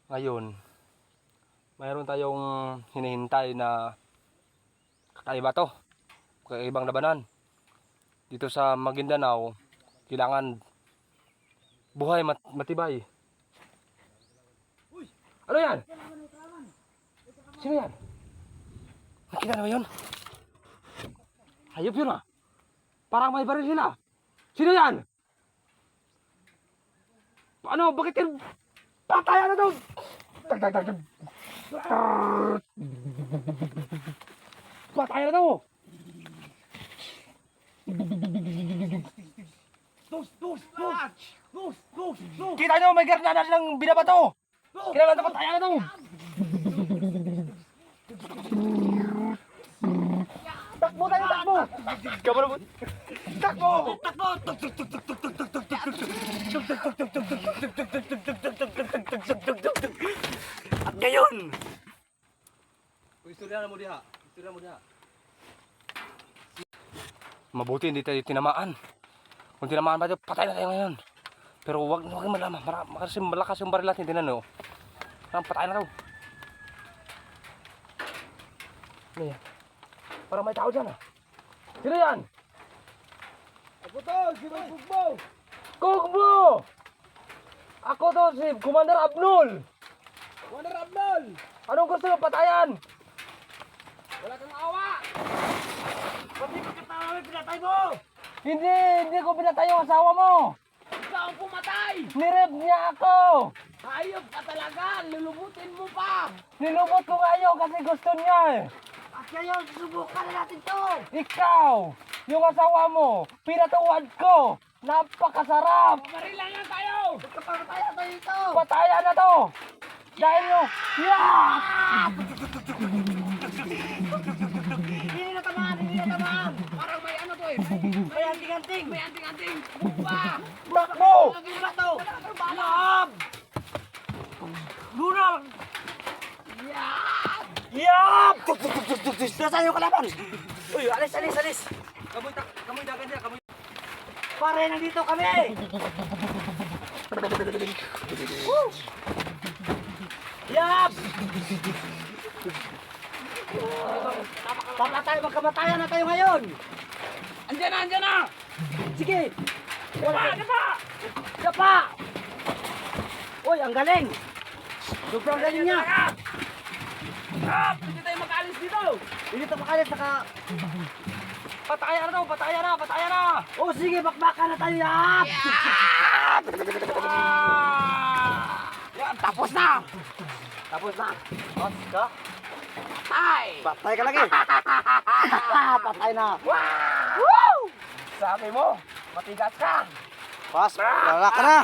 Ngayon, mayroon tayong hinihintay na kakaiba to. Kakaibang labanan. Dito sa Maguindanao, kailangan buhay matibay. Ano yan? Sino yan? Nakita na ba yun? Hayop yun ah. Parang may baril sila. Sino yan? Ano? Bakit yan? Patayan na to! Patayan na to! Kita nyo, may granada silang binabato! Kailangan na patayan na to! Takbo tayo, takbo! Kamara mo! Takbo! Takbo! At ngayon! Istorya mo diha. Istorya mo diha. Mabuti hindi tayo tinamaan. Kung tinamaan ba tayo, patay na tayo ngayon. Pero wag malaman. Kasi malakas yung baril natin. Tinan nyo. Patay na tayo. Ano yan? Parang may tao dyan ah. Sino yan? Ako to, si May Kugbo. Kugbo! Ako to, si Commander Abnul. Commander Abnul! Anong gusto mo patayan? Wala kang awa! Pati pagkatawa may pinatay mo! Hindi ko pinatay yung asawa mo! Ikaw ang pumatay! Nirep niya ako! Hayop ka talaga! Lulubutin mo pa! Nilubot ko kayo kasi gusto niya eh! At ngayon, susubukan na natin to! Ikaw! Yung asawa mo! Pinatuwad ko! Napakasarap! Marilang lang tayo! Pagkapatayan tayo ito! Patayan na to! Dahil yung... Yeah! Hindi na tamaan! Parang may ano to eh! May anting-anting! May anting-anting! Bukba! Takbo! Loob! Lunang! Yeah! Yap! Nasaan yung kalaban? Uy, alis! Kamoy dagan niya, kamoy. Pare, nandito kami! Woo! Yap! Magkamatayan na tayo ngayon! Andiyan na! Sige! Dapa! Uy, ang galing! Sobrang galing niya! Hindi tayo makaalis dito! Hindi tayo makaalis, Patayan na! Oh, sige, bakbakan na tayo, Yap! Yan, tapos na! Ka? Patay ka lagi! Patay na! Wow! Sabi mo, matigas ka! Pas, lala ka na!